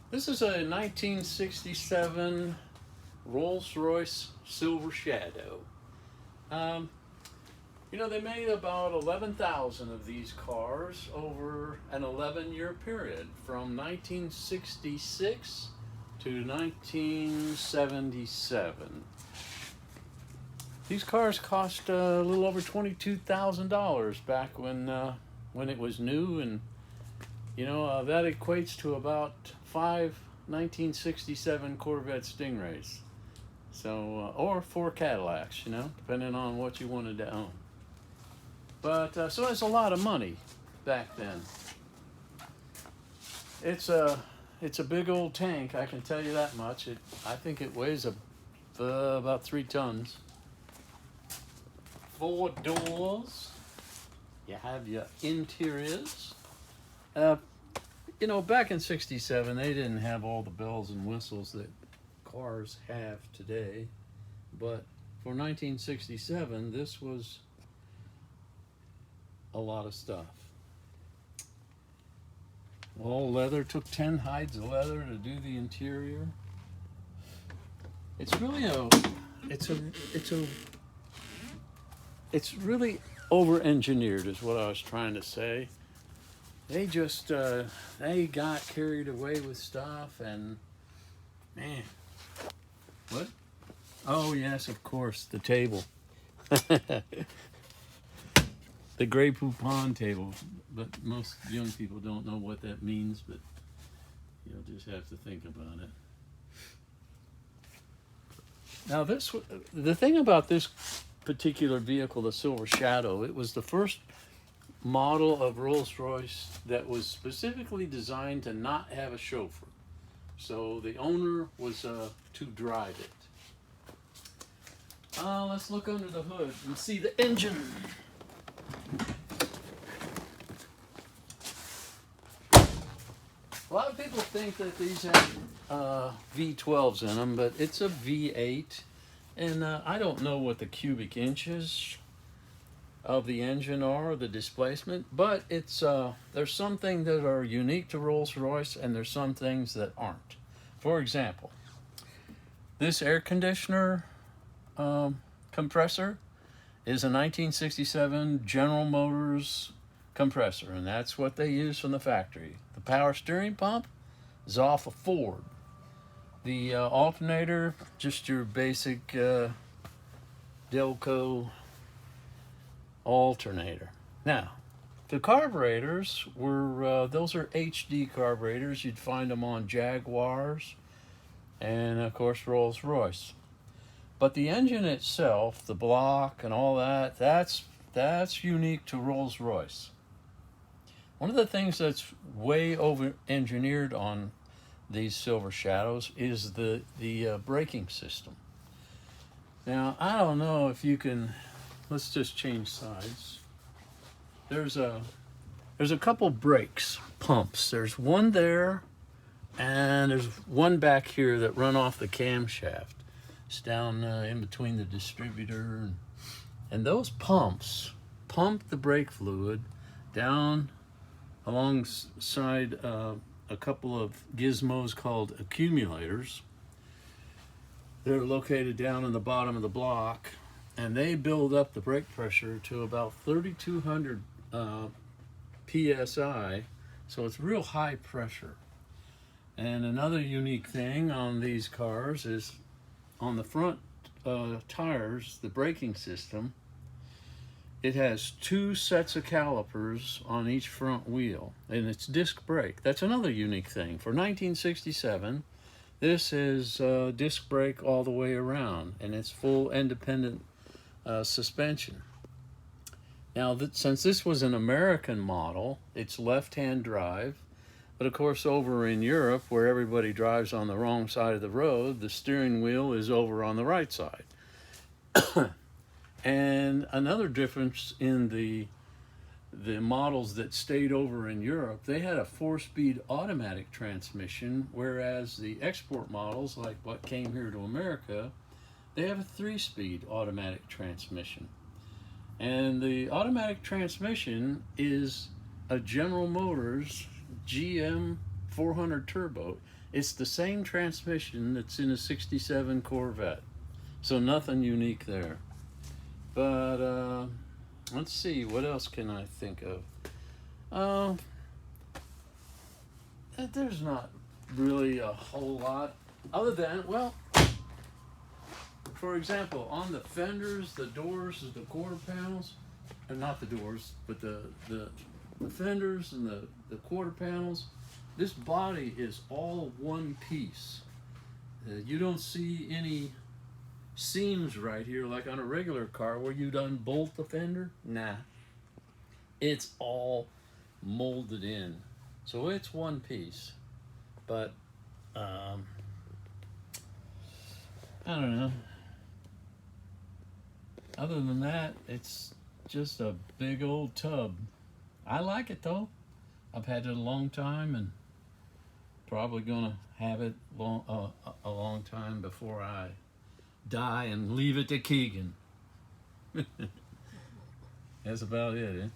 This is a 1967 Rolls-Royce Silver Shadow. Um, they made about 11,000 of these cars over an 11-year period from 1966 to 1977. These cars cost a little over $22,000 back when it was new, and that equates to about five 1967 Corvette Stingrays. So, or four Cadillacs, depending on what you wanted to own. But so it's a lot of money back then. It's a big old tank, I can tell you that much. I think it weighs about 3 tons. 4 doors. You have your interiors. Back in '67, they didn't have all the bells and whistles that cars have today. But for 1967, this was a lot of stuff. All leather. Took 10 hides of leather to do the interior. It's really it's really over-engineered, is what I was trying to say. They just they got carried away with stuff, and man, what? Oh yes, of course, the table, the Grey Poupon table. But most young people don't know what that means. But you'll just have to think about it. Now, the thing about this particular vehicle, the Silver Shadow, it was the first model of Rolls-Royce that was specifically designed to not have a chauffeur. So the owner was to drive it. Let's look under the hood and see the engine. A lot of people think that these have V12s in them, but it's a V8. And I don't know what the cubic inches of the engine are, or the displacement, but it's there's some things that are unique to Rolls-Royce, and there's some things that aren't. For example, this air conditioner compressor is a 1967 General Motors compressor, and that's what they use from the factory. The power steering pump is off a Ford. The alternator, just your basic Delco alternator. Now, the carburetors were, those are HD carburetors. You'd find them on Jaguars and, of course, Rolls-Royce. But the engine itself, the block and all that, that's unique to Rolls-Royce. One of the things that's way over-engineered on these Silver Shadows is the braking system. Now, I don't know if you can, let's just change sides. There's a couple brakes, pumps. There's one there, and there's one back here that run off the camshaft. It's down in between the distributor, and those pumps pump the brake fluid down alongside a couple of gizmos called accumulators. They're located down in the bottom of the block, and they build up the brake pressure to about 3,200 psi, so it's real high pressure. And another unique thing on these cars is on the front tires, the braking system, it has 2 sets of calipers on each front wheel, and it's disc brake. That's another unique thing. For 1967, this is disc brake all the way around, and it's full independent suspension. Now, since this was an American model, it's left-hand drive, but of course over in Europe, where everybody drives on the wrong side of the road, the steering wheel is over on the right side. And another difference in the models that stayed over in Europe, they had a 4-speed automatic transmission, whereas the export models, like what came here to America, they have a 3-speed automatic transmission. And the automatic transmission is a General Motors GM 400 turbo. It's the same transmission that's in a 67 Corvette. So nothing unique there. But let's see, what else can I think of? Uh, there's not really a whole lot other than, well, for example, on the fenders, the doors, the quarter panels, or not the doors, but the fenders and the quarter panels, this body is all one piece. You don't see any seams right here like on a regular car where you'd unbolt the fender. Nah, it's all molded in, so it's one piece. But I don't know. Other than that, it's just a big old tub. I like it though. I've had it a long time and probably gonna have it a long time before I die and leave it to Keegan. That's about it, eh?